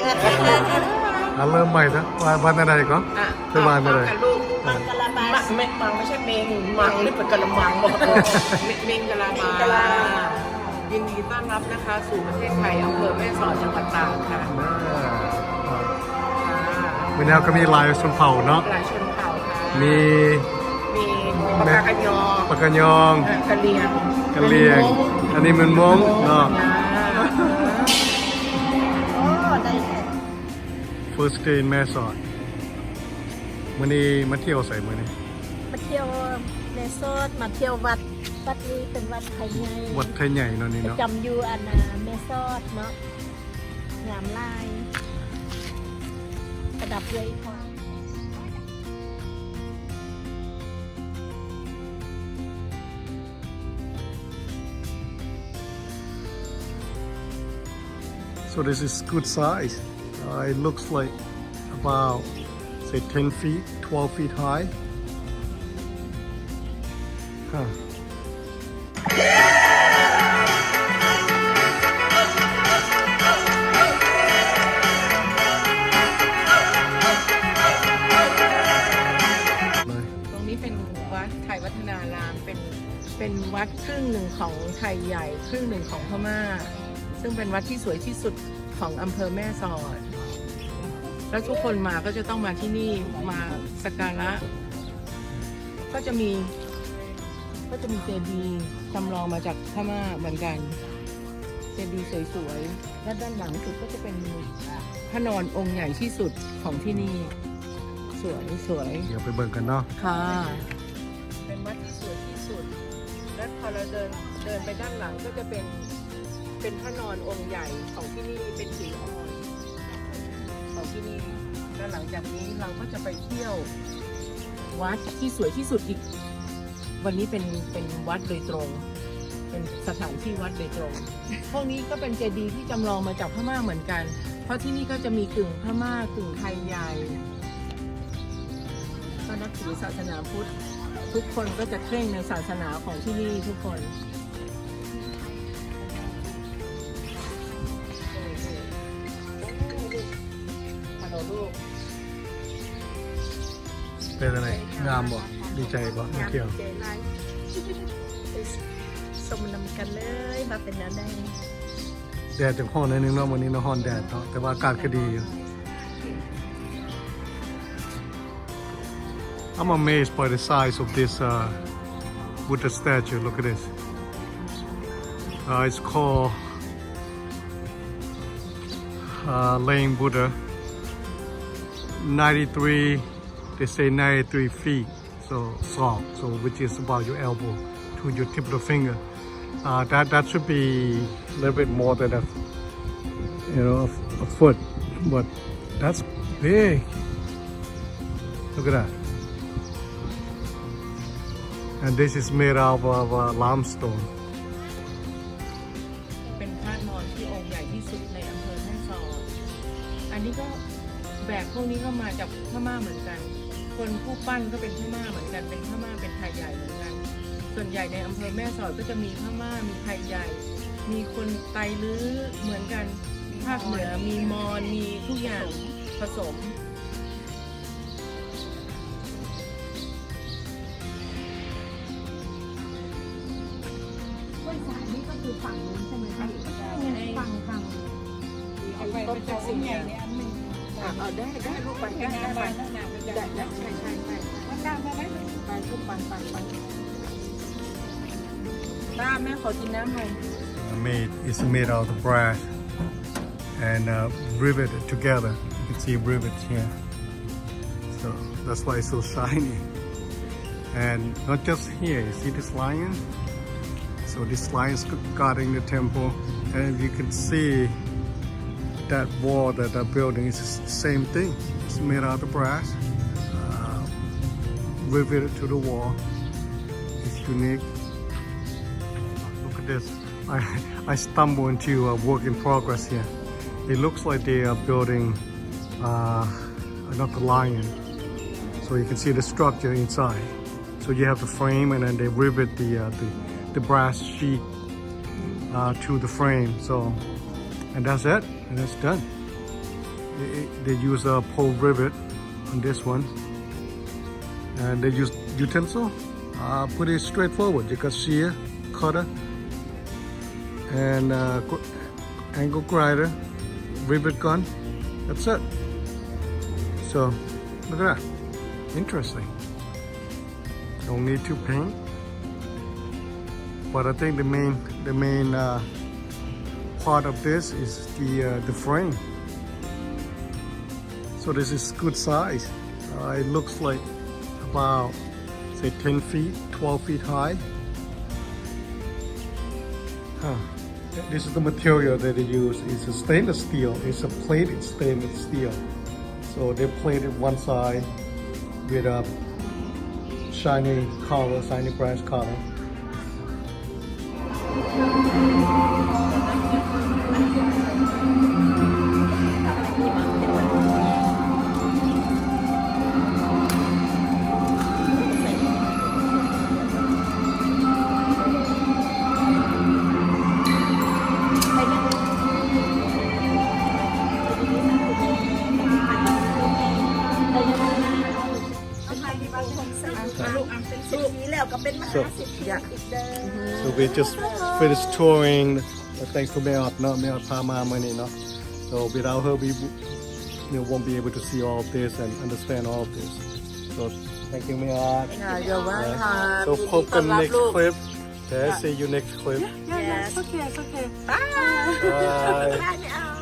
เริ่มใหม่นะวันอะไรก็เป็นวันอะไรมังกะลาบามังไม่ใช่เมงมังนี่เป็นกะละมังเมงกะลาบายินดีต้อนรับนะคะสู่ประเทศไทยอำเภอแม่สอดจังหวัดตากค่ะวันนี้ก็มีลายชนเผ่าเนาะลายชนเผ่าค่ะมีปากกะยองกะเลียงอันนี้มันมงเนาะFirst day in แม่สอดมื้อนี้มาเที่ยวใส่มื้อนี้มาเที่ยวแม่สอดมาเที่ยววัดนี้เป็นวัดไทยใหญ่วัดไทยใหญ่เนาะนี่เนาะจำอยู่อันแม่สอดเนาะงามลายประดับด้วยทองSo this is good size. It looks like about say 10 feet, 12 feet high. Huh. ตรงนี้เป็นวัดไทยวัฒนารามเป็นวัดครึ่งหนึ่งของไทยใหญ่ครึ่งหนึ่งของพม่าซึ่งเป็นวัดที่สวยที่สุดของอำเภอแม่สอดแล้วทุกคนมาก็จะต้องมาที่นี่มาสักการะก็จะมีเจดีย์จำลองมาจากพม่าเหมือนกันเจดีย์สวยๆและด้านหลังสุดก็จะเป็นพระนอนองค์ใหญ่ที่สุดของที่นี่สวยเดี๋ยวไปเบิ่งกันเนาะค่ะเป็นวัดที่สวยที่สุดและพอเราเดินไปด้านหลังก็จะเป็นพระนอนองค์ใหญ่ของที่นี่เป็นหินอ่อนของที่นี่แล้วหลังจากนี้เราก็จะไปเที่ยววัดที่สวยที่สุดอีกวันนี้เป็นวัดโดยตรงเป็นสถานที่วัดโดยตรงพวกนี้ก็เป็นเจดีย์ที่จำลองมาจากพม่าเหมือนกันเพราะที่นี่ก็จะมีกึ่งพม่ากึ่งไทยใหญ่ก็นับถือศาสนาพุทธทุกคนก็จะเคร่งในศาสนาของที่นี่ทุกคนเป็นอะไรงามบ่ดีใจบ่มาเที่ยวสมนำกันเลยมาเป็นแล้วได้แดดจังฮ้อนนิดนึงเนาะวันนี้เนาะฮ้อนแดดเนาะแต่ว่าอากาศก็ดีอยู่ I'm amazed by the size of this Buddha statue. Look at this. It's called Laying Buddha. 93. They say 93 feet, so which is about your elbow to your tip of the finger. That should be a little bit more than a foot, but that's big. Look at that. And this is made out of limestone. เป็นพระนอนที่องค์ใหญ่ที่สุดในอำเภอแม่สอดอันนี้ก็แบบพวกนี้ก็มาจากพม่าเหมือนกันคนผู้ปั้นก็เป็นพม่าเหมือนกันเป็นพม่าเป็นไทยใหญ่เหมือนกันส่วนใหญ่ในอำเภอแม่สอดก็จะมีพม่ามีไทยใหญ่มีคนไตลื้อเหมือนกันภาคเหนือมีมอญมีทุกอย่างผสมห้วยสายนี่ก็คือฝั่งนู้นใช่ไหมคะฝั่งเอาไปเป็นจากสิ่งใหญ่เนี่ยได้ลูกปันได้ใช่ว่าตามมาไหมไปลูกปันตามแม่ขอกินน้ำหน่อย It's made out of brass and riveted together. You can see rivets here. So that's why it's so shiny. And not just here. You see this lion? So this lion is guarding the temple, and you can see that wall that they're building is the same thing. It's made out of brass, riveted to the wall. It's unique. Look at this. I stumbled into a work in progress here. It looks like they are building another lion. So you can see the structure inside. So you have the frame, and then they rivet the brass sheet to the frame. So, and that's it, and it's done. they use a pole rivet on this one, and they use utensil. Pretty straightforward. You got shear, cutter, and angle grinder, rivet gun. That's it. So look at that. Interesting. Don't need to paint, but I think the main part of this is the frame. So this is good size. It looks like about say 10 feet, 12 feet high. This is the material that they use. It's a stainless steel. It's a plated stainless steel. So they plated one side with a shiny color, shiny brass color. So we just finished touring. Thanks to Mae Sot, Mae Sot พามาเมื่อนี้เนาะ So without her, we won't be able to see all of this and understand all of this. So thank you, Mae Sot. You're welcome. So hope the next clip. Okay, see you next clip. Yes. Okay. Bye. Bye.